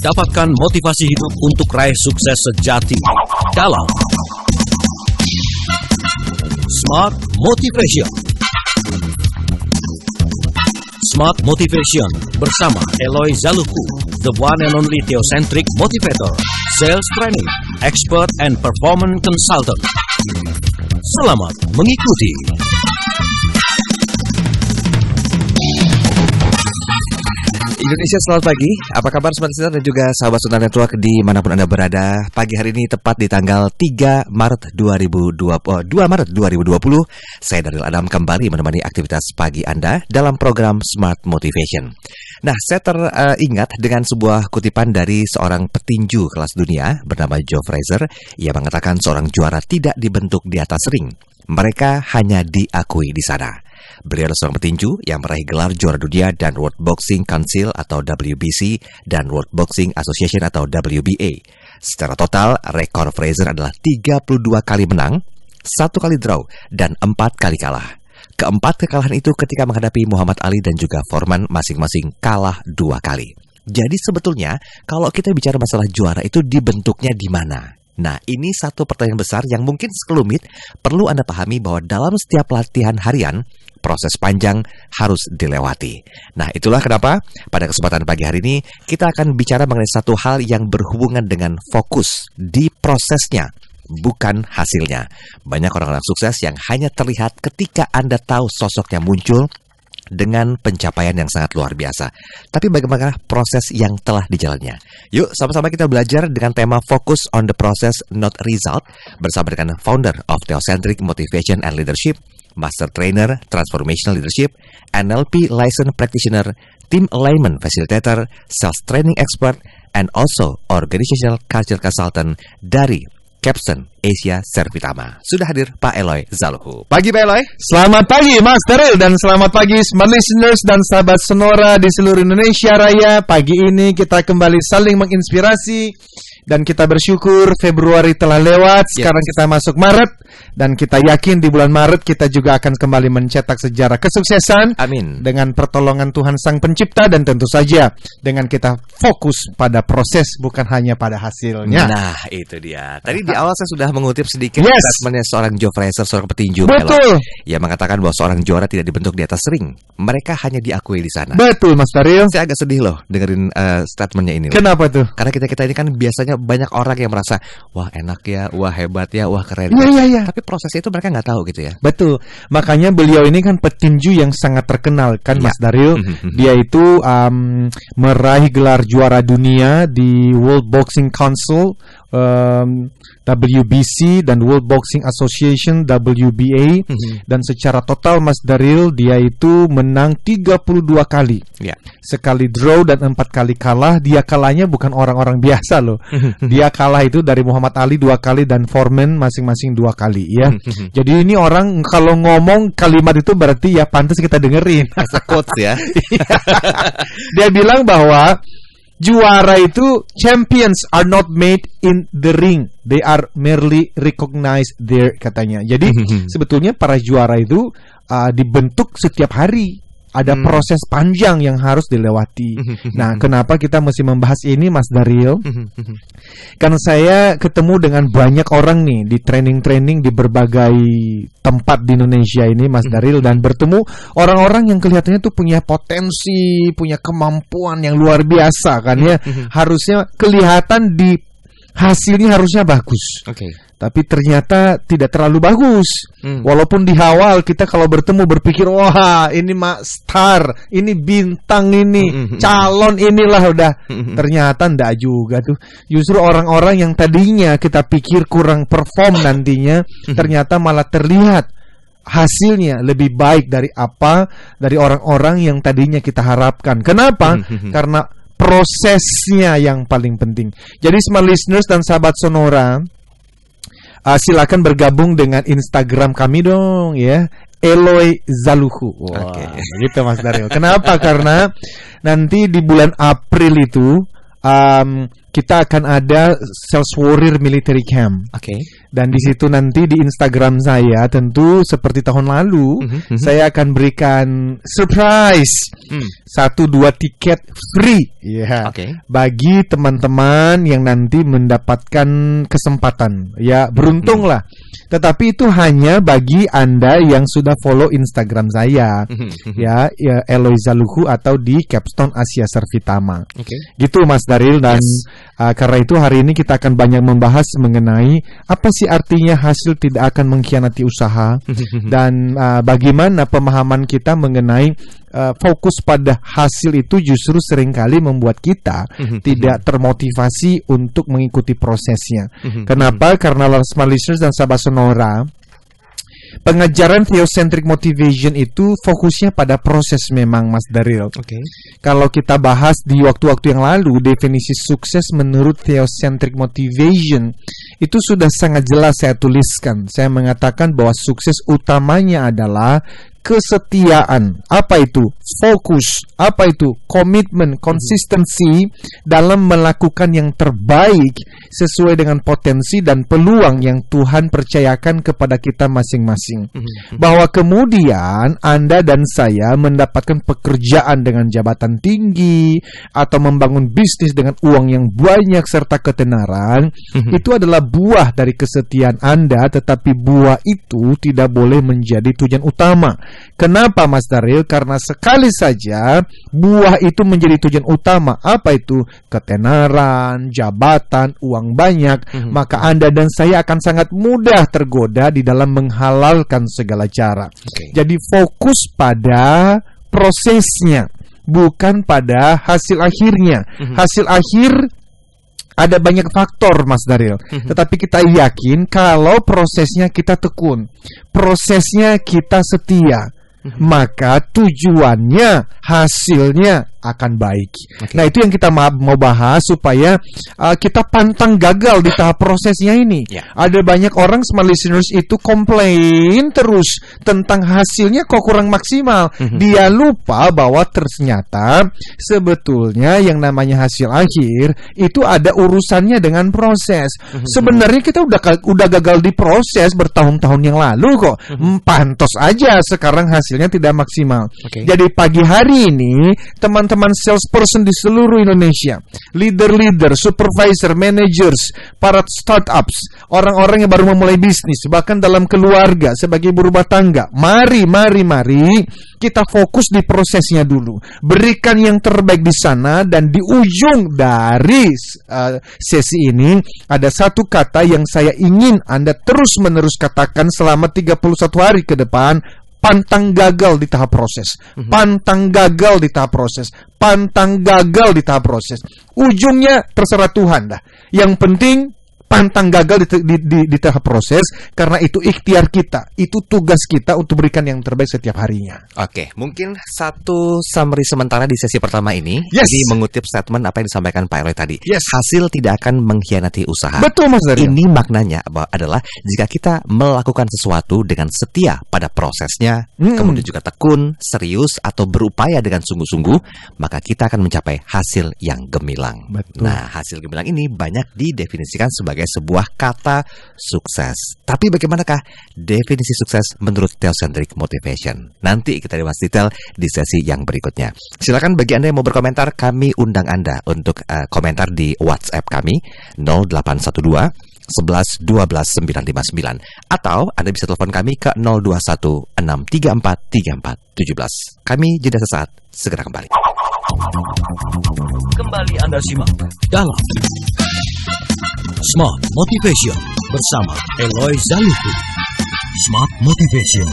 Dapatkan motivasi hidup untuk raih sukses sejati dalam Smart Motivation. Smart Motivation bersama Eloy Zaluku, the one and only theocentric motivator, sales training, expert and performance consultant. Selamat mengikuti. Indonesia, selamat pagi. Apa kabar Smart Listener dan juga sahabat Sunar Network dimanapun Anda berada. Pagi hari ini tepat di tanggal 3 Maret 2020, 2 Maret 2020, saya Daryl Adam kembali menemani aktivitas pagi Anda dalam program Smart Motivation. Nah, saya teringat dengan sebuah kutipan dari seorang petinju kelas dunia bernama Joe Frazier. Ia mengatakan seorang juara tidak dibentuk di atas ring, mereka hanya diakui di sana. Beliau adalah seorang petinju yang meraih gelar juara dunia dan World Boxing Council atau WBC dan World Boxing Association atau WBA. Secara total, rekor Frazier adalah 32 kali menang, 1 kali draw, dan 4 kali kalah. Keempat kekalahan itu ketika menghadapi Muhammad Ali dan juga Foreman masing-masing kalah 2 kali. Jadi sebetulnya kalau kita bicara masalah juara itu dibentuknya di mana? Nah, ini satu pertanyaan besar yang mungkin sekelumit perlu Anda pahami bahwa dalam setiap latihan harian, proses panjang harus dilewati. Nah, itulah kenapa pada kesempatan pagi hari ini kita akan bicara mengenai satu hal yang berhubungan dengan fokus di prosesnya, bukan hasilnya. Banyak orang-orang sukses yang hanya terlihat ketika Anda tahu sosoknya muncul dengan pencapaian yang sangat luar biasa. Tapi bagaimana proses yang telah dijalannya? Yuk, sama-sama kita belajar dengan tema Focus on the Process, Not Result bersama dengan founder of Theocentric Motivation and Leadership, Master Trainer Transformational Leadership, NLP Licensed Practitioner, Team Alignment Facilitator, Sales Training Expert, and also Organizational Culture Consultant dari Capson Asia Servitama. Sudah hadir Pak Eloy Zaluhu. Pagi Pak Eloy. Selamat pagi Mas Daryl dan selamat pagi Smart Listeners dan sahabat Sonora di seluruh Indonesia Raya. Pagi ini kita kembali saling menginspirasi dan kita bersyukur Februari telah lewat. Sekarang kita masuk Maret dan kita yakin di bulan Maret kita juga akan kembali mencetak sejarah kesuksesan. Amin. Dengan pertolongan Tuhan Sang Pencipta dan tentu saja dengan kita fokus pada proses bukan hanya pada hasilnya. Nah, itu dia. Tadi di awal saya sudah mengutip sedikit statementnya seorang Joe Frazier, seorang petinju. Betul. Ia mengatakan bahwa seorang juara tidak dibentuk di atas ring, mereka hanya diakui di sana. Betul Mas Daryl. Saya agak sedih loh dengerin statementnya ini. Kenapa tuh? Karena kita ini kan biasanya banyak orang yang merasa wah enak ya, wah hebat ya, wah keren. Iya. Tapi prosesnya itu mereka nggak tahu gitu ya. Betul. Makanya beliau ini kan petinju yang sangat terkenal kan Mas Daryl. Dia itu meraih gelar juara dunia di World Boxing Council, WBC dan World Boxing Association WBA. Dan secara total Mas Daryl dia itu menang 32 kali. Sekali draw dan 4 kali kalah. Dia kalahnya bukan orang-orang biasa loh. Dia kalah itu dari Muhammad Ali 2 kali dan Foreman masing-masing 2 kali ya. Jadi ini orang kalau ngomong kalimat itu berarti ya pantas kita dengerin. As a quotes ya. Dia bilang bahwa juara itu champions are not made in the ring, they are merely recognized there katanya. Jadi sebetulnya para juara itu dibentuk setiap hari. Ada proses panjang yang harus dilewati. Nah, kenapa kita mesti membahas ini Mas Daryl? Karena saya ketemu dengan banyak orang nih di training-training di berbagai tempat di Indonesia ini Mas Daryl, dan bertemu orang-orang yang kelihatannya tuh punya potensi, punya kemampuan yang luar biasa kan ya. Harusnya kelihatan di hasilnya harusnya bagus. Tapi ternyata tidak terlalu bagus. Walaupun di awal kita kalau bertemu berpikir wah ini mah star, ini bintang, ini calon inilah udah. Ternyata enggak juga tuh. Justru orang-orang yang tadinya kita pikir kurang perform nantinya, ternyata malah terlihat hasilnya lebih baik dari orang-orang yang tadinya kita harapkan. Kenapa? Karena prosesnya yang paling penting. Jadi Smart Listeners dan sahabat Sonora, silakan bergabung dengan Instagram kami dong ya, Eloy Zaluhu. Gitu Mas Daryl. Kenapa? Karena nanti di bulan April itu kita akan ada Sales Warrior Military Camp. Oke. Dan di situ nanti di Instagram saya tentu seperti tahun lalu saya akan berikan surprise 1-2 tiket free ya bagi teman-teman yang nanti mendapatkan kesempatan ya beruntung lah. Tetapi itu hanya bagi Anda yang sudah follow Instagram saya ya Eloy Zaluhu atau di Capstone Asia Servitama. Gitu Mas Daril dan karena itu hari ini kita akan banyak membahas mengenai apa sih artinya hasil tidak akan mengkhianati usaha dan bagaimana pemahaman kita mengenai fokus pada hasil itu justru seringkali membuat kita tidak termotivasi untuk mengikuti prosesnya. Kenapa? Karena smart listeners dan sahabat Sonora, pengajaran theocentric motivation itu fokusnya pada proses memang Mas Daril. Kalau kita bahas di waktu-waktu yang lalu, definisi sukses menurut theocentric motivation itu sudah sangat jelas saya tuliskan. Saya mengatakan bahwa sukses utamanya adalah kesetiaan. Apa itu? Fokus. Apa itu? Komitmen, konsistensi dalam melakukan yang terbaik sesuai dengan potensi dan peluang yang Tuhan percayakan kepada kita masing-masing. Bahwa kemudian Anda dan saya mendapatkan pekerjaan dengan jabatan tinggi atau membangun bisnis dengan uang yang banyak serta ketenaran, itu adalah buah dari kesetiaan Anda, tetapi buah itu tidak boleh menjadi tujuan utama. Kenapa Mas Daril? Karena sekali saja buah itu menjadi tujuan utama, apa itu? Ketenaran, jabatan, uang banyak, maka Anda dan saya akan sangat mudah tergoda di dalam menghalalkan segala cara. Jadi fokus pada prosesnya, bukan pada hasil akhirnya. Hasil akhir ada banyak faktor Mas Daril, tetapi kita yakin kalau prosesnya kita tekun, prosesnya kita setia, maka tujuannya, hasilnya akan baik. Nah itu yang kita mau bahas supaya kita pantang gagal di tahap prosesnya ini. Ada banyak orang smart listeners itu komplain terus tentang hasilnya kok kurang maksimal. Dia lupa bahwa ternyata sebetulnya yang namanya hasil akhir itu ada urusannya dengan proses. Sebenarnya kita udah gagal di proses bertahun-tahun yang lalu kok. Pantos aja sekarang hasilnya tidak maksimal. Jadi pagi hari ini teman-teman salesperson di seluruh Indonesia, leader-leader, supervisor, managers, para startups, orang-orang yang baru memulai bisnis, bahkan dalam keluarga sebagai ibu rumah tangga, mari kita fokus di prosesnya dulu. Berikan yang terbaik di sana, dan di ujung dari sesi ini ada satu kata yang saya ingin Anda terus-menerus katakan selama 31 hari ke depan. Pantang gagal di tahap proses. Pantang gagal di tahap proses. Pantang gagal di tahap proses. Ujungnya terserah Tuhan dah. Yang penting pantang gagal di tahap proses, karena itu ikhtiar kita, itu tugas kita untuk berikan yang terbaik setiap harinya. Mungkin satu summary sementara di sesi pertama ini. Jadi mengutip statement apa yang disampaikan Pak Eloy tadi. Hasil tidak akan mengkhianati usaha. Betul Mas Daril. Ini maknanya adalah jika kita melakukan sesuatu dengan setia pada prosesnya, kemudian juga tekun, serius, atau berupaya dengan sungguh-sungguh, maka kita akan mencapai hasil yang gemilang. Nah, hasil gemilang ini banyak didefinisikan sebagai sebuah kata sukses. Tapi bagaimanakah definisi sukses menurut theocentric motivation? Nanti kita bahas detail di sesi yang berikutnya. Silakan bagi Anda yang mau berkomentar, kami undang Anda untuk komentar di WhatsApp kami 0812 11 12 959, atau Anda bisa telepon kami ke 021 634 34 17. Kami jeda sesaat, segera kembali. Kembali Anda simak dalam Smart Motivation bersama Eloy Zaluhu. Smart Motivation.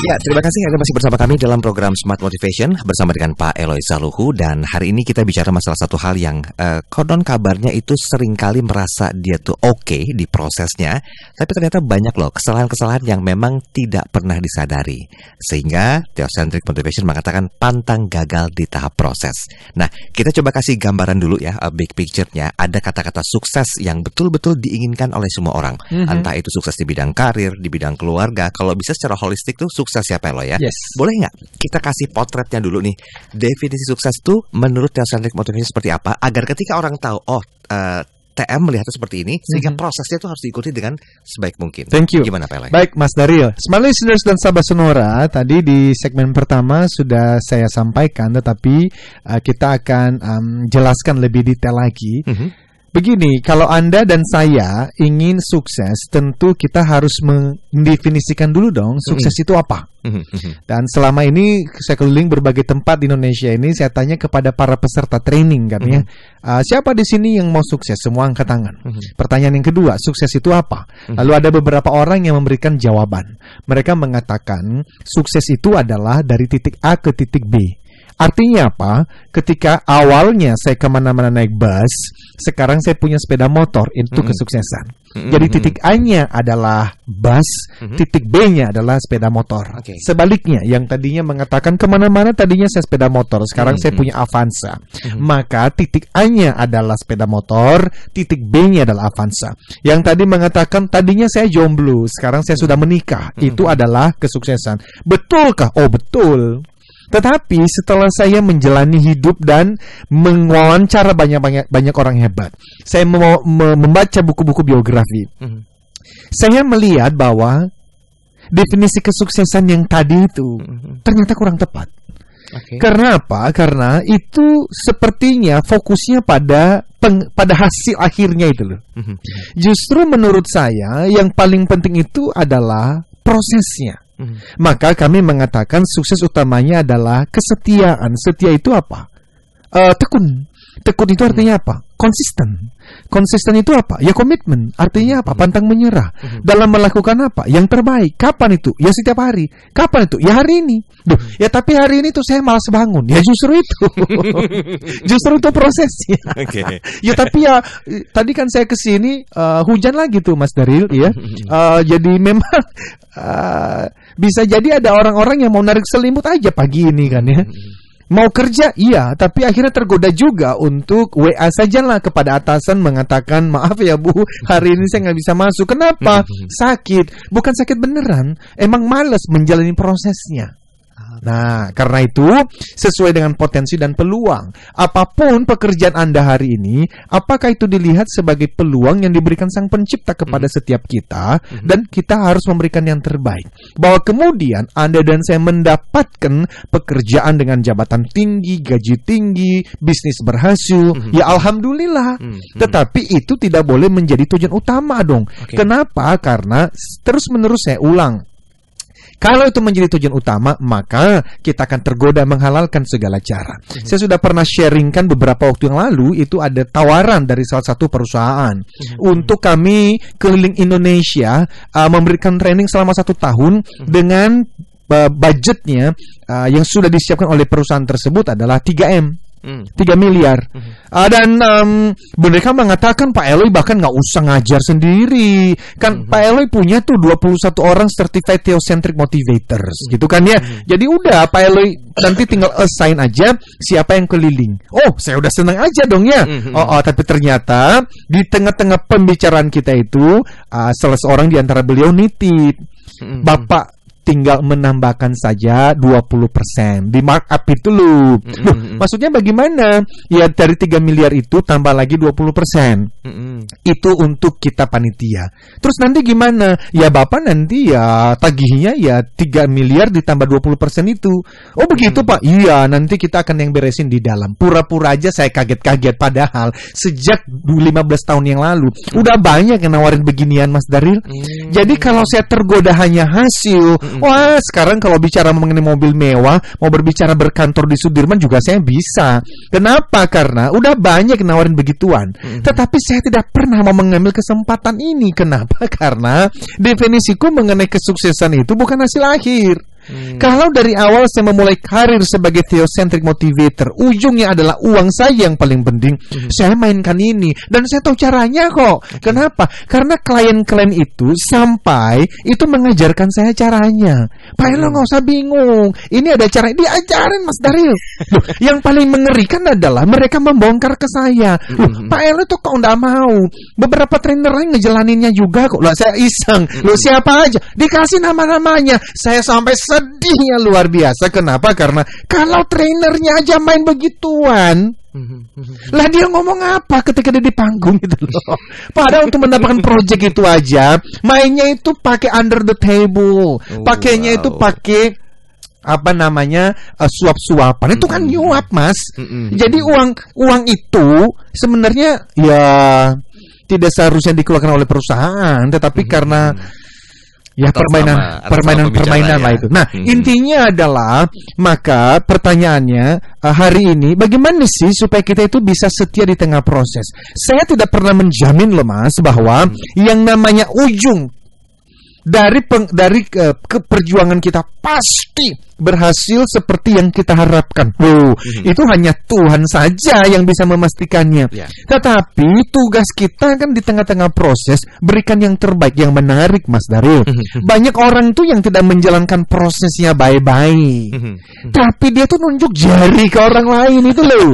Ya, terima kasih Anda masih bersama kami dalam program Smart Motivation bersama dengan Pak Eloy Zaluhu. Dan hari ini kita bicara masalah satu hal yang konon kabarnya itu seringkali merasa dia tuh oke di prosesnya, tapi ternyata banyak loh kesalahan-kesalahan yang memang tidak pernah disadari. Sehingga theocentric motivation mengatakan pantang gagal di tahap proses. Nah, kita coba kasih gambaran dulu ya, big picture-nya. Ada kata-kata sukses yang betul-betul diinginkan oleh semua orang. Entah itu sukses di bidang karir, di bidang keluarga. Kalau bisa secara holistik tuh sukses ya Pak Elo ya. Yes. Boleh nggak kita kasih potretnya dulu nih. Definisi sukses itu menurut Theocentric Motivation seperti apa? Agar ketika orang tahu, TM melihatnya seperti ini, sehingga prosesnya itu harus diikuti dengan sebaik mungkin. Thank you. Gimana Pak Elo? Baik Mas Daryl, Smart Listeners dan Sahabat Sonora, tadi di segmen pertama sudah saya sampaikan, tetapi kita akan jelaskan lebih detail lagi. Begini, kalau Anda dan saya ingin sukses, tentu kita harus mendefinisikan dulu dong sukses itu apa. Dan selama ini saya keliling berbagai tempat di Indonesia ini, saya tanya kepada para peserta training kan ya, siapa di sini yang mau sukses? Semua angkat tangan. Pertanyaan yang kedua, sukses itu apa? Lalu ada beberapa orang yang memberikan jawaban. Mereka mengatakan sukses itu adalah dari titik A ke titik B. Artinya apa? Ketika awalnya saya kemana-mana naik bus, sekarang saya punya sepeda motor, itu kesuksesan. Jadi titik A-nya adalah bus, titik B-nya adalah sepeda motor. Sebaliknya, yang tadinya mengatakan kemana-mana tadinya saya sepeda motor, sekarang saya punya Avanza. Maka titik A-nya adalah sepeda motor, titik B-nya adalah Avanza. Yang tadi mengatakan tadinya saya jomblo, sekarang saya sudah menikah, itu adalah kesuksesan. Betulkah? Oh betul. Tetapi setelah saya menjalani hidup dan mewawancara banyak orang hebat, saya membaca buku-buku biografi, saya melihat bahwa definisi kesuksesan yang tadi itu ternyata kurang tepat. Karena apa? Karena itu sepertinya fokusnya pada hasil akhirnya itu loh. Justru menurut saya yang paling penting itu adalah prosesnya. Maka kami mengatakan sukses utamanya adalah kesetiaan. Setia itu apa? Tekun. Tekun itu artinya apa? Konsisten. Konsisten itu apa? Ya komitmen. Artinya apa? Pantang menyerah. Dalam melakukan apa? Yang terbaik. Kapan itu? Ya setiap hari. Kapan itu? Ya hari ini. Duh, ya tapi hari ini tuh saya malas bangun. Ya justru itu. Justru itu prosesnya. Ya tapi ya tadi kan saya kesini hujan lagi tuh Mas Daryl ya. Jadi memang bisa jadi ada orang-orang yang mau narik selimut aja pagi ini kan ya. Mau kerja, iya, tapi akhirnya tergoda juga untuk WA saja lah kepada atasan mengatakan, maaf ya Bu, hari ini saya nggak bisa masuk. Kenapa? Sakit. Bukan sakit beneran, emang malas menjalani prosesnya. Nah, karena itu sesuai dengan potensi dan peluang. Apapun pekerjaan Anda hari ini, apakah itu dilihat sebagai peluang yang diberikan Sang Pencipta kepada setiap kita, dan kita harus memberikan yang terbaik. Bahwa kemudian Anda dan saya mendapatkan pekerjaan dengan jabatan tinggi, gaji tinggi, bisnis berhasil, ya alhamdulillah. Tetapi itu tidak boleh menjadi tujuan utama dong. Kenapa? Karena terus-menerus saya ulang, kalau itu menjadi tujuan utama, maka kita akan tergoda menghalalkan segala cara. Saya sudah pernah sharingkan beberapa waktu yang lalu, itu ada tawaran dari salah satu perusahaan untuk kami keliling Indonesia, memberikan training selama 1 tahun dengan budgetnya yang sudah disiapkan oleh perusahaan tersebut adalah 3M. 3 miliar. Dan mereka mengatakan Pak Eloy bahkan nggak usah ngajar sendiri. Kan Pak Eloy punya tuh 21 orang certified Theocentric Motivators gitu kan ya. Jadi udah Pak Eloy nanti tinggal assign aja siapa yang keliling. Oh, saya udah senang aja dong ya. Tapi ternyata di tengah-tengah pembicaraan kita itu salah seorang di antara beliau nitip, Bapak tinggal menambahkan saja 20%. Di markup itu loh. Maksudnya bagaimana? Ya dari 3 miliar itu tambah lagi 20%. Itu untuk kita panitia. Terus nanti gimana? Ya Bapak nanti ya tagihnya ya 3 miliar ditambah 20% itu. Oh begitu Pak? Iya, nanti kita akan yang beresin di dalam. Pura-pura aja saya kaget-kaget. Padahal sejak 15 tahun yang lalu udah banyak yang nawarin beginian Mas Daryl. Jadi kalau saya tergoda hanya hasil, wah sekarang kalau bicara mengenai mobil mewah, mau berbicara berkantor di Sudirman juga saya bisa. Kenapa? Karena udah banyak yang nawarin begituan. Tetapi saya tidak pernah mau mengambil kesempatan ini. Kenapa? Karena definisiku mengenai kesuksesan itu bukan hasil akhir. Kalau dari awal saya memulai karir sebagai Theocentric Motivator, ujungnya adalah uang saya yang paling penting, saya mainkan ini dan saya tahu caranya kok. Kenapa? Karena klien-klien itu sampai itu mengajarkan saya caranya. Pak Elo nggak usah bingung, ini ada cara, diajarin Mas Daryl. Yang paling mengerikan adalah mereka membongkar ke saya. Pak Elo tuh kok nggak mau. Beberapa trainer lain ngejalaninnya juga kok. Lah saya iseng. Lo siapa aja? Dikasih nama-namanya. Saya sampai sedihnya luar biasa. Kenapa? Karena kalau trainernya aja main begituan, lah dia ngomong apa ketika dia di panggung gitu loh. Padahal untuk mendapatkan project itu aja, mainnya itu pakai under the table, pakainya itu pakai apa namanya suap-suapan. Itu kan nyuap, Mas. Jadi uang itu sebenarnya ya tidak seharusnya dikeluarkan oleh perusahaan, tetapi karena ya permainan lah itu. Nah, intinya adalah maka pertanyaannya hari ini bagaimana sih supaya kita itu bisa setia di tengah proses. Saya tidak pernah menjamin loh, Mas, bahwa yang namanya ujung dari perjuangan kita pasti berhasil seperti yang kita harapkan. Itu hanya Tuhan saja yang bisa memastikannya. Tetapi tugas kita kan di tengah-tengah proses berikan yang terbaik, yang menarik, Mas Daryl. Banyak orang tuh yang tidak menjalankan prosesnya baik-baik, tapi dia tuh nunjuk jari ke orang lain itu loh.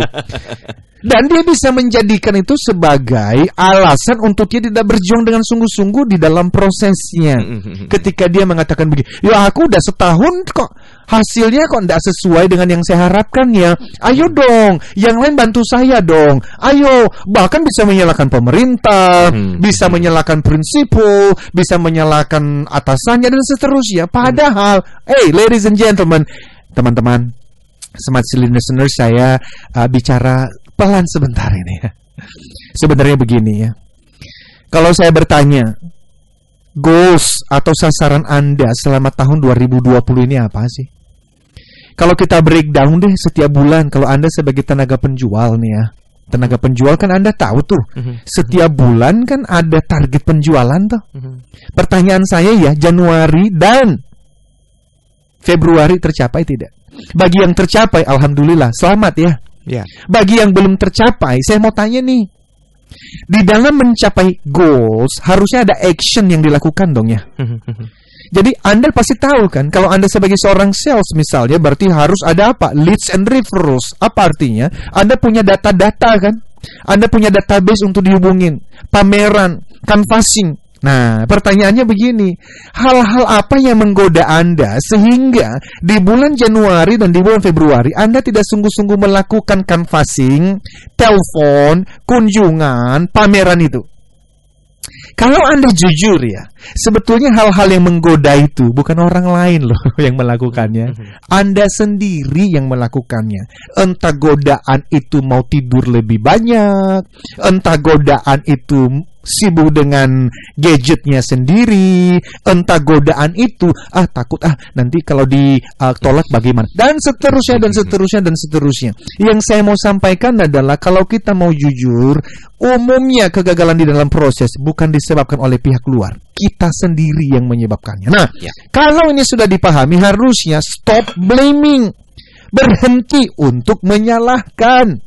Dan dia bisa menjadikan itu sebagai alasan untuk dia tidak berjuang dengan sungguh-sungguh di dalam prosesnya. Ketika dia mengatakan begini, ya aku udah setahun kok, hasilnya kok tidak sesuai dengan yang saya harapkan ya. Ayo dong, yang lain bantu saya dong. Ayo, bahkan bisa menyalahkan pemerintah, bisa menyalahkan prinsipal, bisa menyalahkan atasannya dan seterusnya. Padahal, ladies and gentlemen, teman-teman, Smart Listener, saya bicara pelan sebentar ini ya. Sebenarnya begini ya. Kalau saya bertanya, goals atau sasaran Anda selama tahun 2020 ini apa sih? Kalau kita breakdown deh setiap bulan, kalau Anda sebagai tenaga penjual nih ya. Tenaga penjual kan Anda tahu tuh, setiap bulan kan ada target penjualan tuh. Pertanyaan saya ya, Januari dan Februari tercapai tidak? Bagi yang tercapai, alhamdulillah, selamat ya. Bagi yang belum tercapai, saya mau tanya nih, di dalam mencapai goals harusnya ada action yang dilakukan dong ya. Jadi Anda pasti tahu kan, kalau Anda sebagai seorang sales misalnya, berarti harus ada apa? Leads and referrals. Apa artinya? Anda punya data-data kan? Anda punya database untuk dihubungin, pameran, canvassing. Nah, pertanyaannya begini, hal-hal apa yang menggoda Anda sehingga di bulan Januari dan di bulan Februari Anda tidak sungguh-sungguh melakukan canvassing, telepon, kunjungan, pameran itu? Kalau Anda jujur ya, sebetulnya hal-hal yang menggoda itu bukan orang lain loh yang melakukannya. Anda sendiri yang melakukannya. Entah godaan itu mau tidur lebih banyak, entah godaan itu sibuk dengan gadgetnya sendiri, entah godaan itu takut nanti kalau ditolak bagaimana, dan seterusnya dan seterusnya dan seterusnya. Yang saya mau sampaikan adalah kalau kita mau jujur, umumnya kegagalan di dalam proses bukan disebabkan oleh pihak luar, kita sendiri yang menyebabkannya. Nah, kalau ini sudah dipahami, harusnya stop blaming, berhenti untuk menyalahkan.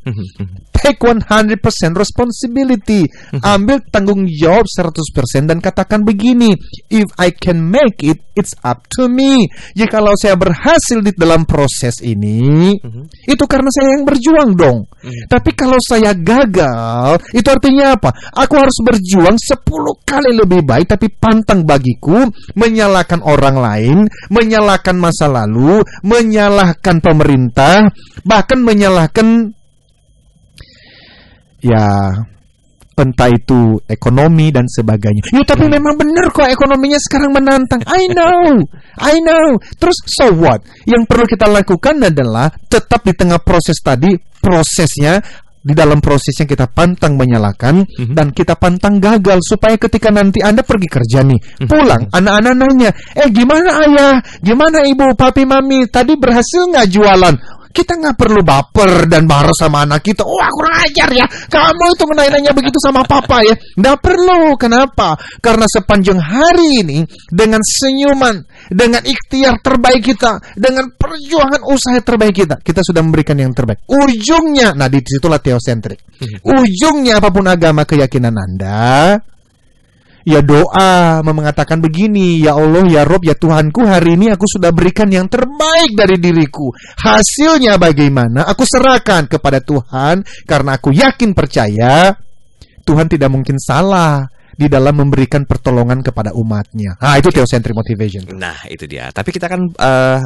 Take 100% responsibility. Ambil tanggung jawab 100% dan katakan begini, if I can make it, it's up to me. Jikalau saya berhasil di dalam proses ini, itu karena saya yang berjuang dong. Tapi kalau saya gagal, itu artinya apa? Aku harus berjuang 10 kali lebih baik, tapi pantang bagiku menyalahkan orang lain, menyalahkan masa lalu, menyalahkan pemerintah, bahkan menyalahkan ya entah itu ekonomi dan sebagainya. Ya tapi memang benar kok ekonominya sekarang menantang. I know. Terus so what? Yang perlu kita lakukan adalah tetap di tengah proses tadi, prosesnya, di dalam prosesnya kita pantang menyalahkan dan kita pantang gagal, supaya ketika nanti Anda pergi kerja nih, pulang, anak-anak nanya, gimana ayah, gimana ibu, papi, mami, tadi berhasil nggak jualan? Kita nggak perlu baper dan marah sama anak kita. Wah, kurang ajar ya, kamu itu nanya begitu sama papa ya. Nggak perlu. Kenapa? Karena sepanjang hari ini, dengan senyuman, dengan ikhtiar terbaik kita, dengan perjuangan usaha terbaik kita sudah memberikan yang terbaik. Ujungnya, nah disitulah teosentrik. Ujungnya apapun agama keyakinan Anda, ya doa mengatakan begini, ya Allah, ya Rob, ya Tuhanku, hari ini aku sudah berikan yang terbaik dari diriku. Hasilnya bagaimana? Aku serahkan kepada Tuhan, karena aku yakin percaya Tuhan tidak mungkin salah di dalam memberikan pertolongan kepada umatnya. Nah, itu theocentric motivation. Nah, itu dia. Tapi kita akan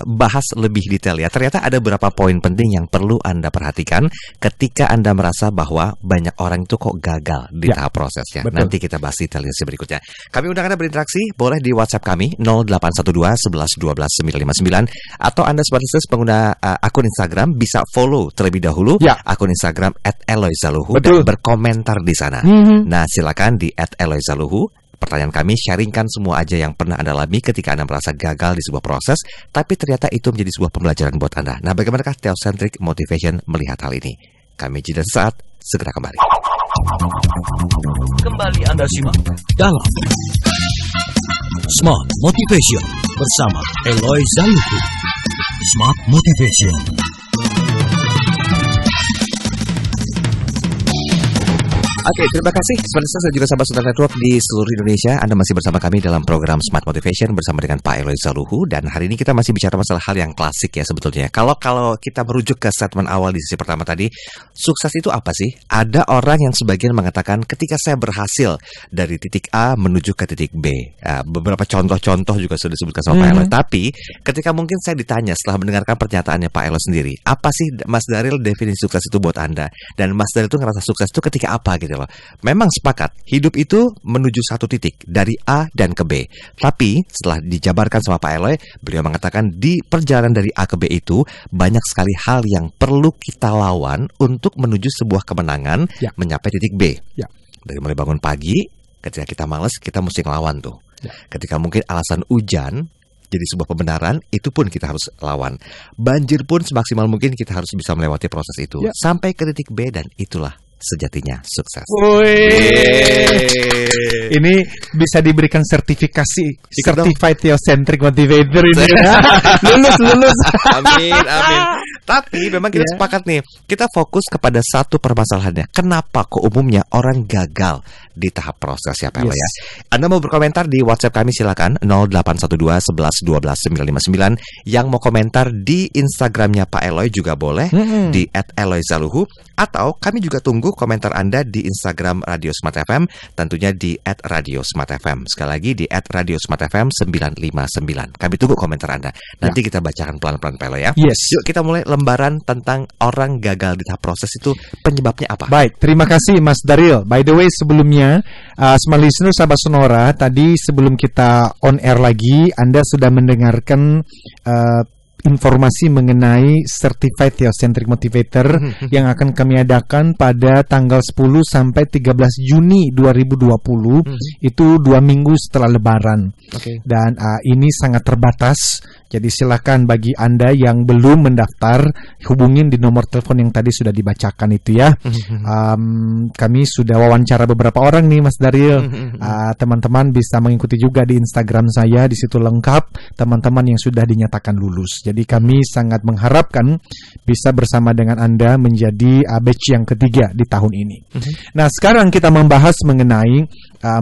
bahas lebih detail ya. Ternyata ada beberapa poin penting yang perlu Anda perhatikan ketika Anda merasa bahwa banyak orang itu kok gagal di tahap prosesnya. Betul. Nanti kita bahas detailnya berikutnya. Kami undang Anda berinteraksi, boleh di WhatsApp kami 0812 11 12 959, atau Anda sebagai pengguna akun Instagram bisa follow terlebih dahulu akun Instagram @eloyzaluhu dan berkomentar di sana. Nah, silakan di @eloyzaluhu. Pertanyaan kami, sharingkan semua aja yang pernah Anda alami ketika Anda merasa gagal di sebuah proses, tapi ternyata itu menjadi sebuah pembelajaran buat Anda. Nah, bagaimanakah theocentric motivation melihat hal ini? Kami jeda saat, segera kembali. Kembali Anda simak dalam Smart Motivation bersama Eloy Zaluku. Smart Motivation. Oke, terima kasih Sebenarnya dan juga sahabat Sunar Network di seluruh Indonesia. Anda masih bersama kami dalam program Smart Motivation bersama dengan Pak Eloy Zaluhu. Dan hari ini kita masih bicara masalah hal yang klasik ya sebetulnya. Kalau kita merujuk ke statement awal di sesi pertama tadi, sukses itu apa sih? Ada orang yang sebagian mengatakan ketika saya berhasil dari titik A menuju ke titik B. Beberapa contoh-contoh juga sudah disebutkan sama Pak Eloy. Tapi ketika mungkin saya ditanya setelah mendengarkan pernyataannya Pak Eloy sendiri, apa sih Mas Daril definisi sukses itu buat Anda? Dan Mas Daril itu ngerasa sukses itu ketika apa gitu loh. Memang sepakat, hidup itu menuju satu titik dari A dan ke B. Tapi setelah dijabarkan sama Pak Eloy, beliau mengatakan di perjalanan dari A ke B itu banyak sekali hal yang perlu kita lawan untuk menuju sebuah kemenangan mencapai titik B. Dari mulai bangun pagi, ketika kita malas, kita mesti ngelawan tuh. Ketika mungkin alasan hujan jadi sebuah pembenaran, itu pun kita harus lawan. Banjir pun semaksimal mungkin kita harus bisa melewati proses itu sampai ke titik B, dan itulah sejatinya sukses. Ini bisa diberikan sertifikasi Certified Theocentric Motivator ini. lulus. Amin. Tapi memang kita sepakat nih, kita fokus kepada satu permasalahannya. Kenapa kok umumnya orang gagal di tahap proses ya Pak Eloy ya? Anda mau berkomentar di WhatsApp kami silakan 0812 11 12 959. Yang mau komentar di Instagramnya Pak Eloy juga boleh di @eloyzaluhu, atau kami juga tunggu komentar Anda di Instagram Radio Smart FM, tentunya di @radiosmartfm. Sekali lagi di @radiosmartfm 959. Kami tunggu komentar Anda. Nanti kita bacakan pelan-pelan Pak Eloy ya. Yuk kita mulai lembaran tentang orang gagal di tahap proses itu, penyebabnya apa? Baik, terima kasih Mas Daril. By the way, sebelumnya Smart Listener sahabat Sonora, tadi sebelum kita on air lagi, Anda sudah mendengarkan informasi mengenai Certified Theocentric Motivator yang akan kami adakan pada tanggal 10 sampai 13 Juni 2020. Itu 2 minggu setelah Lebaran. Dan ini sangat terbatas. Jadi silakan bagi Anda yang belum mendaftar, hubungin di nomor telepon yang tadi sudah dibacakan itu ya. Kami sudah wawancara beberapa orang nih Mas Daril. Teman-teman bisa mengikuti juga di Instagram saya, di situ lengkap teman-teman yang sudah dinyatakan lulus. Jadi kami sangat mengharapkan bisa bersama dengan Anda menjadi batch yang ketiga di tahun ini. Nah, sekarang kita membahas mengenai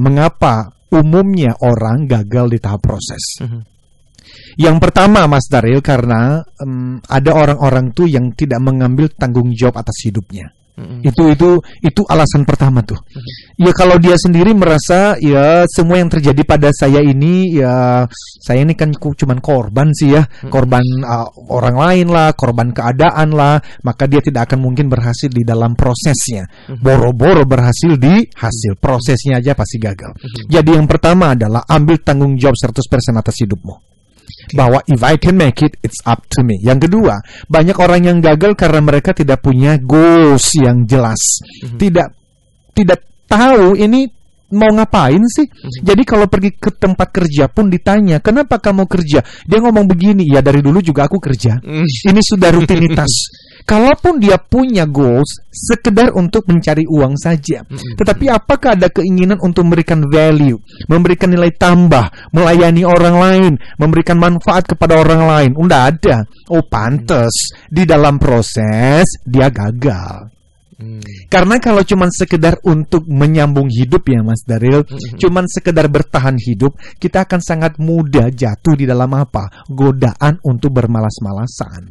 mengapa umumnya orang gagal di tahap proses. Yang pertama Mas Daril, karena ada orang-orang tuh yang tidak mengambil tanggung jawab atas hidupnya. Itu alasan pertama tuh. Ya kalau dia sendiri merasa ya semua yang terjadi pada saya ini, ya saya ini kan cuman korban sih ya, korban orang lain lah, korban keadaan lah, maka dia tidak akan mungkin berhasil di dalam prosesnya. Boro-boro berhasil di hasil prosesnya aja pasti gagal. Jadi yang pertama adalah ambil tanggung jawab 100% atas hidupmu. Bahwa if I can make it, it's up to me. Yang kedua, banyak orang yang gagal karena mereka tidak punya goals yang jelas. Tidak tahu ini mau ngapain sih. Jadi kalau pergi ke tempat kerja pun ditanya, kenapa kamu kerja? Dia ngomong begini, ya dari dulu juga aku kerja. Ini sudah rutinitas. Kalaupun dia punya goals, sekedar untuk mencari uang saja. Tetapi apakah ada keinginan untuk memberikan value, memberikan nilai tambah, melayani orang lain, memberikan manfaat kepada orang lain? Nggak ada. Oh pantes, di dalam proses dia gagal. Karena kalau cuma sekedar untuk menyambung hidup ya Mas Daril, cuma sekedar bertahan hidup, kita akan sangat mudah jatuh di dalam apa? Godaan untuk bermalas-malasan.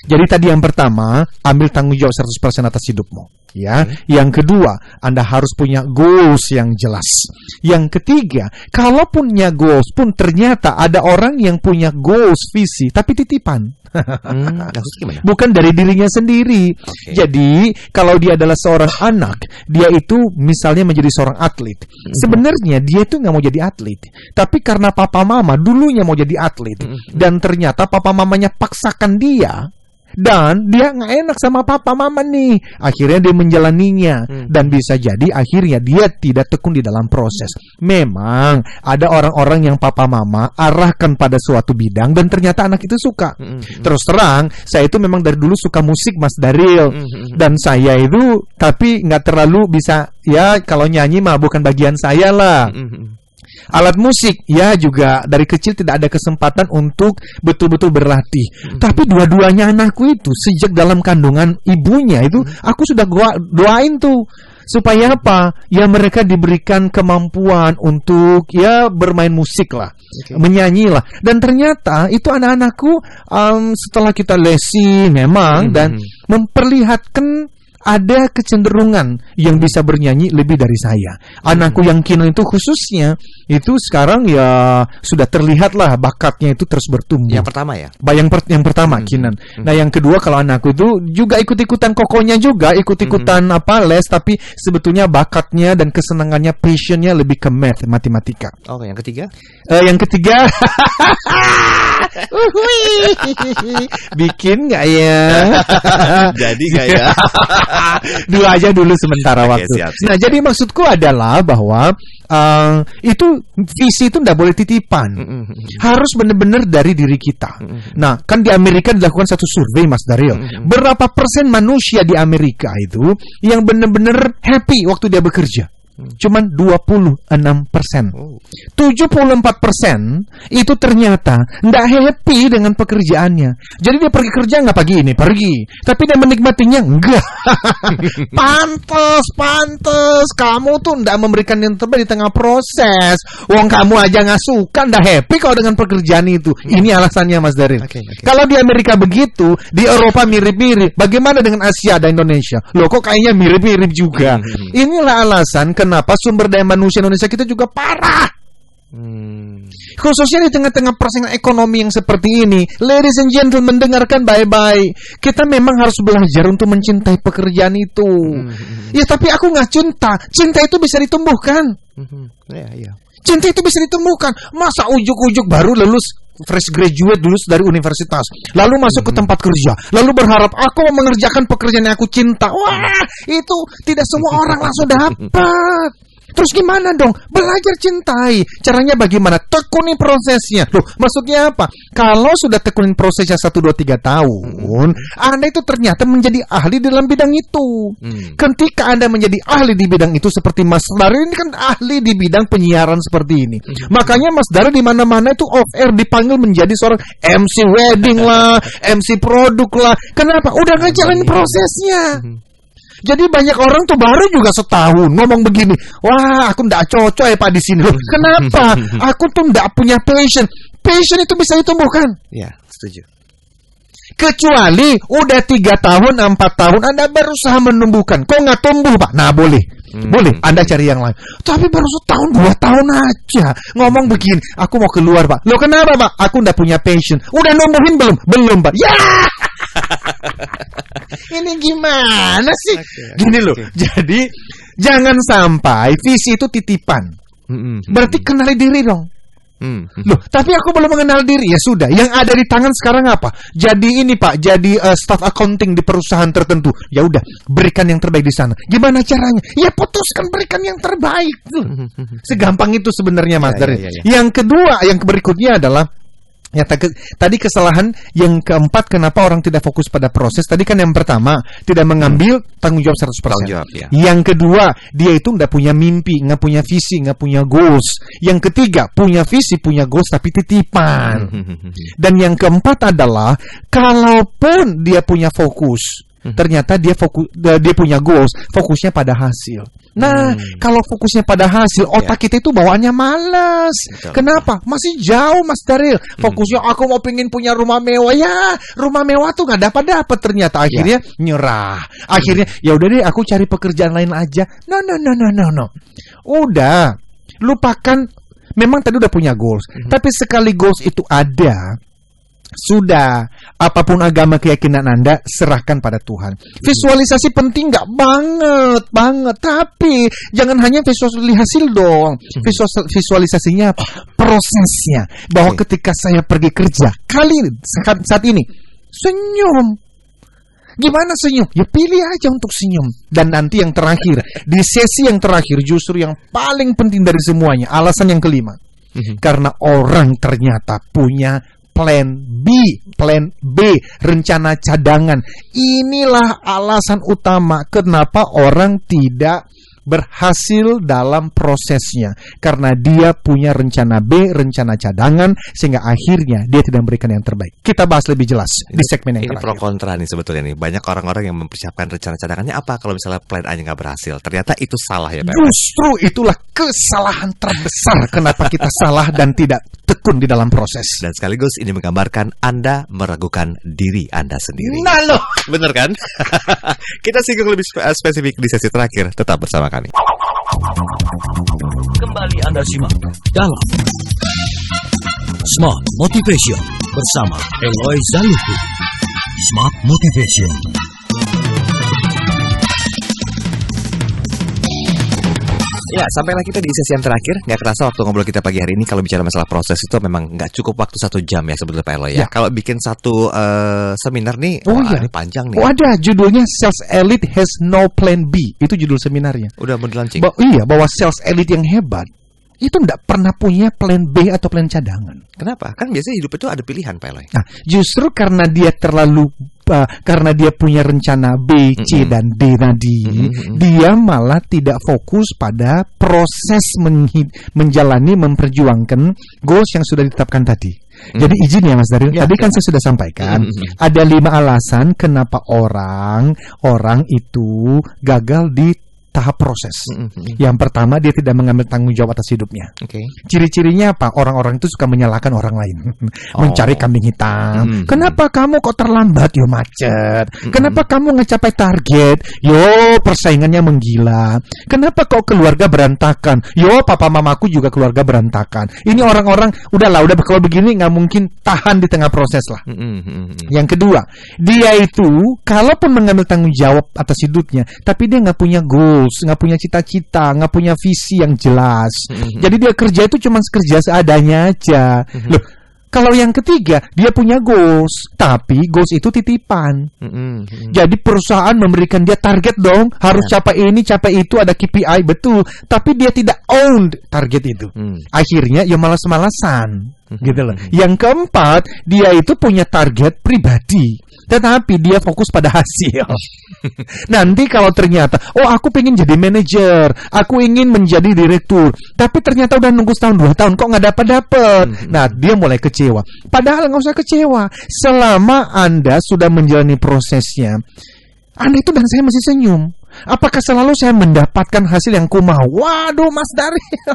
Jadi tadi yang pertama, ambil tanggung jawab 100% atas hidupmu. Ya, yang kedua, Anda harus punya goals yang jelas. Yang ketiga, kalau punya goals pun ternyata ada orang yang punya goals visi tapi titipan. Maksudnya gimana? Bukan dari dirinya sendiri. Oke. Jadi, kalau dia adalah seorang anak, dia itu misalnya menjadi seorang atlet. Sebenarnya dia itu nggak mau jadi atlet, tapi karena papa mama dulunya mau jadi atlet, dan ternyata papa mamanya paksakan dia. Dan dia nggak enak sama papa mama nih. Akhirnya dia menjalaninya. Dan bisa jadi akhirnya dia tidak tekun di dalam proses. Memang ada orang-orang yang papa mama arahkan pada suatu bidang dan ternyata anak itu suka. Terus terang, saya itu memang dari dulu suka musik, Mas Daril. Dan saya itu tapi nggak terlalu bisa, ya kalau nyanyi mah bukan bagian saya lah. Alat musik, ya juga dari kecil tidak ada kesempatan untuk betul-betul berlatih. Tapi dua-duanya anakku itu sejak dalam kandungan ibunya itu aku sudah doain tuh supaya apa? Ya mereka diberikan kemampuan untuk ya bermain musik lah, menyanyi lah. Dan ternyata itu anak-anakku setelah kita lesi memang dan memperlihatkan ada kecenderungan yang bisa bernyanyi lebih dari saya. Anakku yang Kinan itu khususnya itu sekarang ya sudah terlihat lah bakatnya itu terus bertumbuh. Yang pertama ya? Yang pertama Kinan. Nah yang kedua kalau anakku itu juga ikut-ikutan kokonya juga, ikut-ikutan les, tapi sebetulnya bakatnya dan kesenangannya, passionnya lebih ke matematika. Oke, yang ketiga? Yang ketiga bikin nggak ya? Jadi nggak ya? Dua aja dulu sementara Oke, waktu. siap. Nah, jadi maksudku adalah bahwa itu visi itu tidak boleh titipan. Harus benar-benar dari diri kita. Nah, kan di Amerika dilakukan satu survei, Mas Daryl. Berapa persen manusia di Amerika itu yang benar-benar happy waktu dia bekerja? Cuman 26%. 74% itu ternyata tidak happy dengan pekerjaannya. Jadi dia pergi kerja nggak pagi ini pergi, tapi dia menikmatinya enggak. Pantes kamu tuh tidak memberikan yang terbaik di tengah proses. Wong kamu aja nggak suka, ndak happy kalau dengan pekerjaan itu. Ini alasannya, Mas Daryl. Kalau di Amerika begitu, di Eropa mirip-mirip. Bagaimana dengan Asia dan Indonesia? Loh kok kayaknya mirip-mirip juga. Inilah alasan kenapa sumber daya manusia Indonesia kita juga parah. Khususnya di tengah-tengah persaingan ekonomi yang seperti ini. Ladies and gentlemen, dengarkan baik-baik. Kita memang harus belajar untuk mencintai pekerjaan itu. Ya tapi aku nggak cinta. Cinta itu bisa ditumbuhkan. Cinta itu bisa ditumbuhkan. Masa ujuk-ujuk baru lulus fresh graduate dulu dari universitas, lalu masuk ke tempat kerja, lalu berharap aku mau mengerjakan pekerjaan yang aku cinta. Wah, itu tidak semua orang langsung dapat. Terus gimana dong? Belajar cintai. Caranya bagaimana? Tekuni prosesnya. Loh, maksudnya apa? Kalau sudah tekunin prosesnya 1, 2, 3 tahun, Anda itu ternyata menjadi ahli dalam bidang itu. Ketika Anda menjadi ahli di bidang itu, seperti Mas Daryl ini kan ahli di bidang penyiaran seperti ini. Makanya Mas Daryl di mana-mana itu off air dipanggil menjadi seorang MC wedding lah, MC produk lah. Kenapa? Udah ngejalanin prosesnya. Jadi banyak orang tuh baru juga setahun ngomong begini, wah aku ndak cocok ya Pak di sini. Loh, kenapa? Aku tuh ndak punya passion. Passion itu bisa ditumbuhkan. Ya, setuju. Kecuali udah 3 tahun, 4 tahun Anda berusaha menumbuhkan. Kok nggak tumbuh Pak? Nah boleh. Boleh, Anda cari yang lain. Tapi baru setahun, 2 tahun aja ngomong begini, aku mau keluar Pak. Loh kenapa Pak? Aku ndak punya passion. Udah numbuhin belum? Belum Pak. Ya. Ini gimana sih? Gini loh. Jadi jangan sampai visi itu titipan. Berarti kenali diri dong. Loh, tapi aku belum mengenal diri. Ya sudah, yang ada di tangan sekarang apa? Jadi ini Pak, jadi staff accounting di perusahaan tertentu. Ya udah, berikan yang terbaik di sana. Gimana caranya? Ya putuskan berikan yang terbaik. Segampang itu sebenarnya Mas Daryl. Yang kedua, yang berikutnya adalah ya, tadi kesalahan yang keempat kenapa orang tidak fokus pada proses. Tadi kan yang pertama tidak mengambil tanggung jawab 100%. Tanggung jawab, ya. Yang kedua, dia itu nggak punya mimpi, nggak punya visi, nggak punya goals. Yang ketiga, punya visi, punya goals tapi titipan. Dan yang keempat adalah kalaupun dia punya fokus, Ternyata dia punya goals, fokusnya pada hasil. Nah, kalau fokusnya pada hasil, otak kita itu bawaannya malas. Kenapa? Masih jauh, Mas Daril. Fokusnya aku mau pengen punya rumah mewah. Ya, rumah mewah tuh nggak dapat ternyata. Akhirnya nyerah. Akhirnya ya udah deh, aku cari pekerjaan lain aja. No. Udah, lupakan. Memang tadi udah punya goals, tapi sekali goals itu ada, sudah, apapun agama keyakinan Anda, serahkan pada Tuhan. Visualisasi penting nggak? Banget. Tapi jangan hanya visualisasi hasil dong. Visualisasinya apa? Prosesnya. Bahwa ketika saya pergi kerja, saat ini, senyum. Gimana senyum? Ya pilih aja untuk senyum. Dan nanti yang terakhir, di sesi yang terakhir, justru yang paling penting dari semuanya, alasan yang kelima. Karena orang ternyata punya plan B, rencana cadangan. Inilah alasan utama kenapa orang tidak berhasil dalam prosesnya, karena dia punya rencana B, rencana cadangan, sehingga akhirnya dia tidak memberikan yang terbaik. Kita bahas lebih jelas di segmen yang terakhir. Ini pro kontra nih sebetulnya nih. Banyak orang-orang yang mempersiapkan rencana cadangannya apa kalau misalnya plan A-nya nggak berhasil. Ternyata itu salah ya Pak. Justru itulah kesalahan terbesar kenapa kita salah dan tidak tekun di dalam proses. Dan sekaligus ini menggambarkan Anda meragukan diri Anda sendiri. Nah loh, bener kan? Kita singgung lebih spesifik di sesi terakhir. Tetap bersama kami. Kembali Anda simak dalam Smart Motivation bersama Eloy Zaluku. Smart Motivation. Ya, sampailah kita di sesi yang terakhir. Nggak kerasa waktu ngobrol kita pagi hari ini. Kalau bicara masalah proses itu memang nggak cukup waktu 1 jam ya sebetulnya Pak Eloy ya. Kalau bikin satu seminar nih, ini panjang nih. Ada judulnya Sales Elite Has No Plan B. Itu judul seminarnya. Udah mau dilaunching? Bahwa sales elite yang hebat itu nggak pernah punya plan B atau plan cadangan. Kenapa? Kan biasanya hidup itu ada pilihan Pak Eloy. Nah, justru karena dia karena dia punya rencana B, C, dan D tadi, dia malah tidak fokus pada proses menjalani, memperjuangkan goals yang sudah ditetapkan tadi. Jadi izin ya Mas Daril, tadi kan saya sudah sampaikan, ada 5 alasan kenapa orang itu gagal di tahap proses. Yang pertama, dia tidak mengambil tanggung jawab atas hidupnya. Ciri-cirinya apa? Orang-orang itu suka menyalahkan orang lain. Mencari kambing hitam. Kenapa kamu kok terlambat? Yo macet. Kenapa kamu ngecapai target? Yo persaingannya menggila. Kenapa kok keluarga berantakan? Yo papa mamaku juga keluarga berantakan. Ini orang-orang udah kalau begini nggak mungkin tahan di tengah proses lah. Yang kedua, dia itu kalaupun mengambil tanggung jawab atas hidupnya, tapi dia nggak punya goal, nggak punya cita-cita, nggak punya visi yang jelas. Jadi dia kerja itu cuma kerja seadanya aja. Loh, kalau yang ketiga, dia punya goals, tapi goals itu titipan. Jadi perusahaan memberikan dia target dong, harus capai ini, capai itu, ada KPI, betul. Tapi dia tidak own target itu. Akhirnya ya malas-malasan, gitu loh. Yang keempat, dia itu punya target pribadi, tetapi dia fokus pada hasil. Nanti kalau ternyata, aku pengen jadi manajer, aku ingin menjadi direktur, tapi ternyata udah nunggu setahun 2 tahun kok nggak dapat. Nah, dia mulai kecewa. Padahal nggak usah kecewa. Selama Anda sudah menjalani prosesnya, Anda itu dan saya masih senyum. Apakah selalu saya mendapatkan hasil yang ku mau? Waduh, Mas Daril.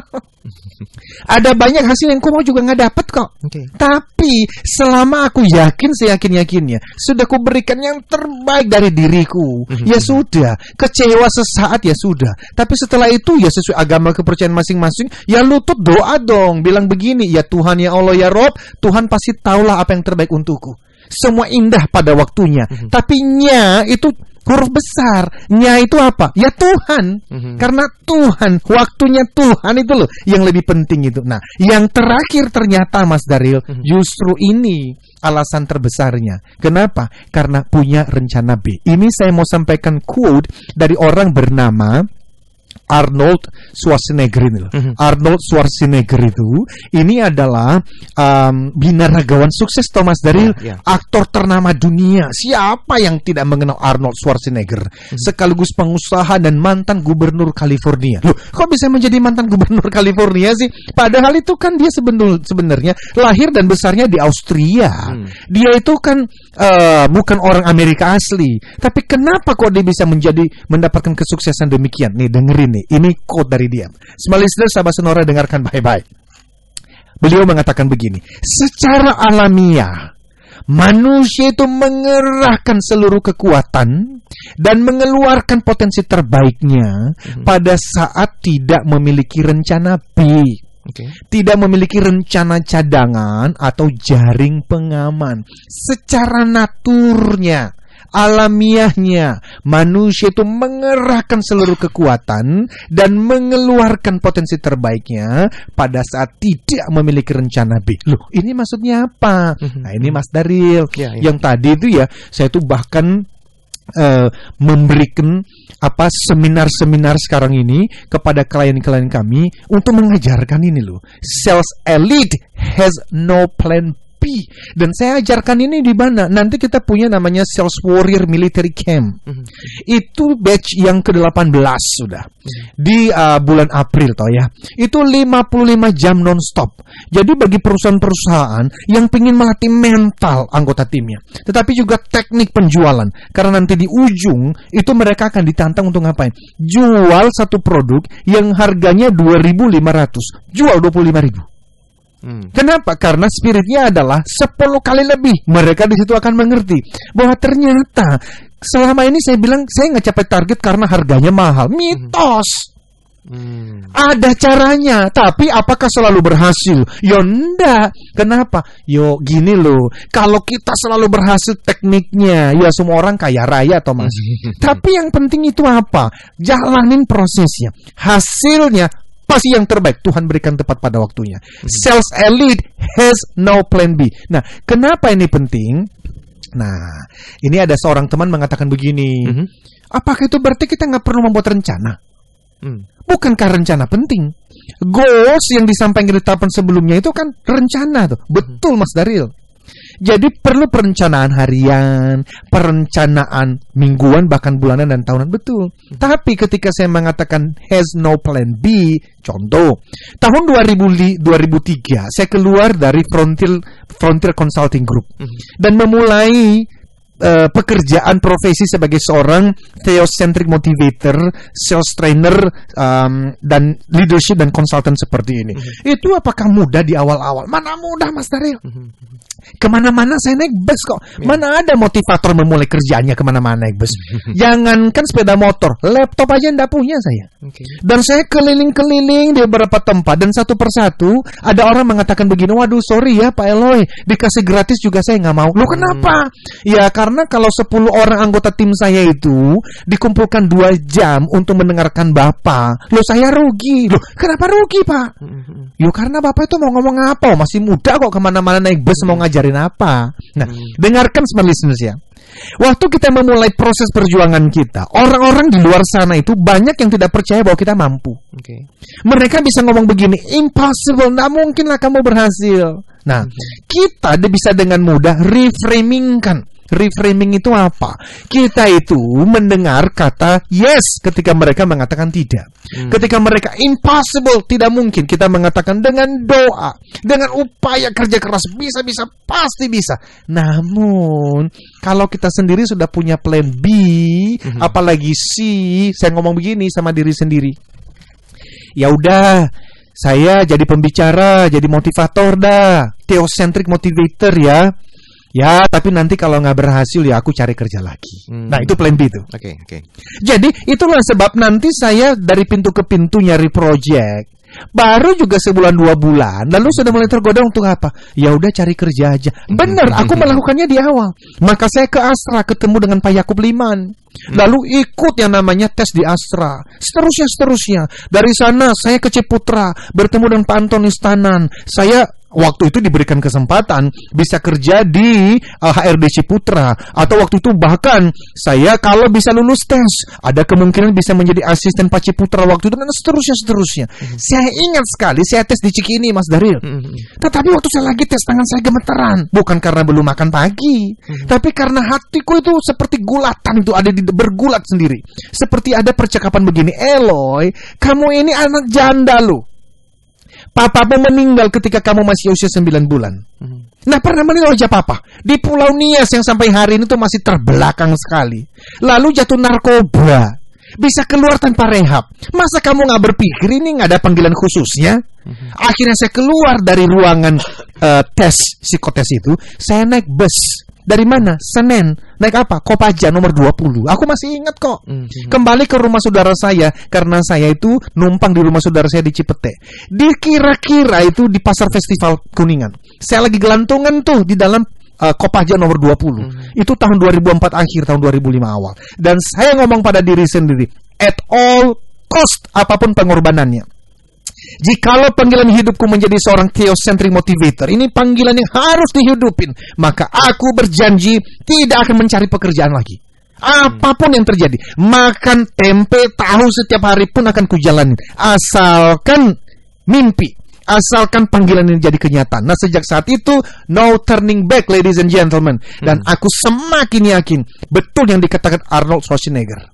Ada banyak hasil yang ku mau juga nggak dapat kok. Tapi selama aku yakin, seyakin-yakinnya, sudah ku berikan yang terbaik dari diriku. Ya sudah, kecewa sesaat ya sudah. Tapi setelah itu ya sesuai agama kepercayaan masing-masing, ya lutut doa dong. Bilang begini, ya Tuhan, ya Allah, ya Rob, Tuhan pasti tahulah apa yang terbaik untukku. Semua indah pada waktunya. Tapi nya itu huruf besar. Nya itu apa? Ya Tuhan. Karena Tuhan, waktunya Tuhan itu loh yang lebih penting itu. Nah, yang terakhir ternyata Mas Daril, justru ini alasan terbesarnya. Kenapa? Karena punya rencana B. Ini saya mau sampaikan quote dari orang bernama Arnold Schwarzenegger ini loh. Arnold Schwarzenegger itu ini adalah binaragawan sukses Thomas dari aktor ternama dunia. Siapa yang tidak mengenal Arnold Schwarzenegger? Sekaligus pengusaha dan mantan gubernur California. Loh, kok bisa menjadi mantan gubernur California sih? Padahal itu kan dia sebenarnya lahir dan besarnya di Austria. Dia itu kan bukan orang Amerika asli. Tapi kenapa kok dia bisa mendapatkan kesuksesan demikian? Nih dengerin nih, ini quote dari dia. Small listeners, sahabat Sonora, dengarkan baik-baik. Beliau mengatakan begini, secara alamiah manusia itu mengerahkan seluruh kekuatan dan mengeluarkan potensi terbaiknya pada saat tidak memiliki rencana B. Tidak memiliki rencana cadangan atau jaring pengaman. Secara naturnya, alamiahnya, manusia itu mengerahkan seluruh kekuatan dan mengeluarkan potensi terbaiknya pada saat tidak memiliki rencana B. Loh, ini maksudnya apa? Nah, ini Mas Daryl. Yang tadi itu ya, saya tuh bahkan memberikan seminar-seminar sekarang ini kepada klien-klien kami untuk mengajarkan ini loh. Sales elite has no plan B. Dan saya ajarkan ini di mana? Nanti kita punya namanya Sales Warrior Military Camp. Itu batch yang ke-18 sudah. Di bulan April toh ya. Itu 55 jam non-stop. Jadi bagi perusahaan-perusahaan yang ingin melatih mental anggota timnya, tetapi juga teknik penjualan. Karena nanti di ujung itu mereka akan ditantang untuk ngapain? Jual satu produk yang harganya 2.500, jual 25.000. Kenapa? Karena spiritnya adalah 10 kali lebih. Mereka di situ akan mengerti bahwa ternyata selama ini saya bilang saya nggak capai target karena harganya mahal. Mitos. Ada caranya, tapi apakah selalu berhasil? Ya enggak. Kenapa? Yo gini loh, kalau kita selalu berhasil tekniknya, ya semua orang kaya raya Thomas. Tapi yang penting itu apa? Jalanin prosesnya. Hasilnya pasti yang terbaik. Tuhan berikan tepat pada waktunya. Sales elite has no plan B. Nah, kenapa ini penting? Nah, ini ada seorang teman mengatakan begini. Apakah itu berarti kita nggak perlu membuat rencana? Bukankah rencana penting? Goals yang disampaikan di tahapan sebelumnya itu kan rencana tuh. Betul Mas Daryl. Jadi perlu perencanaan harian, perencanaan mingguan, bahkan bulanan dan tahunan, betul. Tapi ketika saya mengatakan has no plan B, contoh, tahun 2003 saya keluar dari Frontier Consulting Group dan memulai pekerjaan profesi sebagai seorang theocentric motivator, sales trainer, dan leadership dan konsultan seperti ini. Itu apakah mudah di awal-awal? Mana mudah Mas Daryl? Kemana-mana saya naik bus kok. Mana ada motivator memulai kerjaannya kemana-mana naik bus. Jangankan sepeda motor, laptop aja ndak punya saya. Dan saya keliling-keliling di beberapa tempat, dan satu persatu ada orang mengatakan begini, waduh sorry ya Pak Eloy, dikasih gratis juga saya nggak mau. Loh kenapa? Ya karena kalau 10 orang anggota tim saya itu dikumpulkan 2 jam untuk mendengarkan Bapak, loh saya rugi. Loh kenapa rugi Pak? Yo karena Bapak itu mau ngomong apa? Masih muda kok, kemana-mana naik bus mau ngajarin apa? Nah, dengarkan smart listeners ya. Waktu kita memulai proses perjuangan kita, orang-orang di luar sana itu banyak yang tidak percaya bahwa kita mampu. Mereka bisa ngomong begini, impossible, nggak mungkin lah kamu berhasil. Nah, kita bisa dengan mudah reframingkan. Reframing itu apa? Kita itu mendengar kata yes ketika mereka mengatakan tidak. Ketika mereka impossible, tidak mungkin, kita mengatakan dengan doa, dengan upaya kerja keras, bisa, pasti bisa. Namun kalau kita sendiri sudah punya plan B, apalagi C, saya ngomong begini sama diri sendiri. Ya udah, saya jadi pembicara, jadi motivator dah, theocentric motivator ya. Ya, tapi nanti kalau nggak berhasil ya aku cari kerja lagi. Nah, itu plan B itu. Oke. Jadi, itulah sebab nanti saya dari pintu ke pintu nyari project. Baru juga sebulan 2 bulan, lalu sudah mulai tergoda untuk apa? Ya udah cari kerja aja. Benar, aku melakukannya di awal. Maka saya ke Astra ketemu dengan Pak Yakub Liman. Lalu ikut yang namanya tes di Astra. Seterusnya. Dari sana saya ke Ciputra bertemu dengan Pak Antoni Stanan. Saya waktu itu diberikan kesempatan bisa kerja di HRD Ciputra, atau waktu itu bahkan saya kalau bisa lulus tes ada kemungkinan bisa menjadi asisten Pak Ciputra waktu itu, dan seterusnya. Saya ingat sekali saya tes di Cikini, Mas Daryl. Tetapi waktu saya lagi tes, tangan saya gemeteran, bukan karena belum makan pagi, tapi karena hatiku itu seperti gulatan, itu ada bergulat sendiri. Seperti ada percakapan begini, Eloy, kamu ini anak janda loh. Papamu meninggal ketika kamu masih usia 9 bulan. Nah, pernah meninggal aja papa di Pulau Nias yang sampai hari ini tuh masih terbelakang sekali. Lalu jatuh narkoba, bisa keluar tanpa rehab. Masa kamu nggak berpikir ini nggak ada panggilan khususnya? Akhirnya saya keluar dari ruangan tes psikotes itu. Saya naik bus. Dari mana? Senen. Naik apa? Kopaja nomor 20. Aku masih ingat kok. Kembali ke rumah saudara saya, karena saya itu numpang di rumah saudara saya di Cipete. Kira-kira itu di Pasar Festival Kuningan. Saya lagi gelantungan tuh di dalam Kopaja nomor 20. Itu tahun 2004 akhir, tahun 2005 awal. Dan saya ngomong pada diri sendiri, at all cost, apapun pengorbanannya. Jikalau panggilan hidupku menjadi seorang theocentric motivator, ini panggilan yang harus dihidupin, maka aku berjanji tidak akan mencari pekerjaan lagi. Apapun yang terjadi, makan tempe tahu setiap hari pun akan kujalani, asalkan mimpi, asalkan panggilan ini jadi kenyataan. Nah, sejak saat itu no turning back, ladies and gentlemen. Dan aku semakin yakin betul yang dikatakan Arnold Schwarzenegger.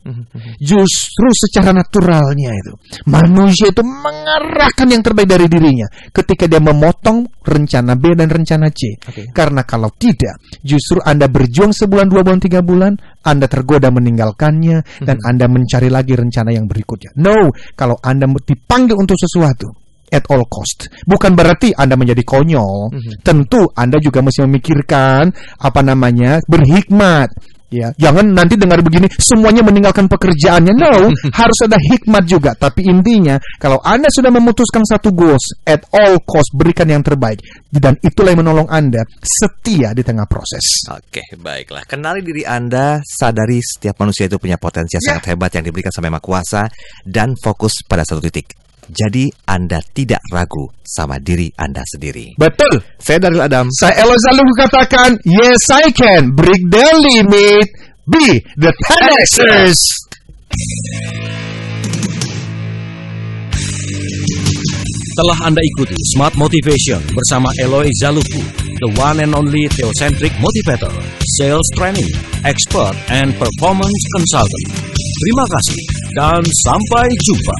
Justru secara naturalnya itu manusia itu mengarahkan yang terbaik dari dirinya ketika dia memotong rencana B dan rencana C. Karena kalau tidak, justru Anda berjuang sebulan, 2 bulan, 3 bulan, Anda tergoda meninggalkannya dan Anda mencari lagi rencana yang berikutnya. No, kalau Anda dipanggil untuk sesuatu at all cost, bukan berarti Anda menjadi konyol. Tentu Anda juga mesti memikirkan berhikmat. Ya, jangan nanti dengar begini semuanya meninggalkan pekerjaannya. No, harus ada hikmat juga. Tapi intinya, kalau Anda sudah memutuskan satu goals, at all cost berikan yang terbaik, dan itulah yang menolong Anda setia di tengah proses. Oke, baiklah. Kenali diri Anda, sadari setiap manusia itu punya potensi yang sangat hebat yang diberikan sama Yang Maha Kuasa, dan fokus pada satu titik. Jadi Anda tidak ragu sama diri Anda sendiri. Betul. Saya Daryl Adam. Saya Eloy Zalukhu katakan, yes I can break the limit, be the 10Xers. Telah Anda ikuti Smart Motivation bersama Eloy Zalukhu, the one and only theocentric motivator, sales training, expert, and performance consultant. Terima kasih dan sampai jumpa.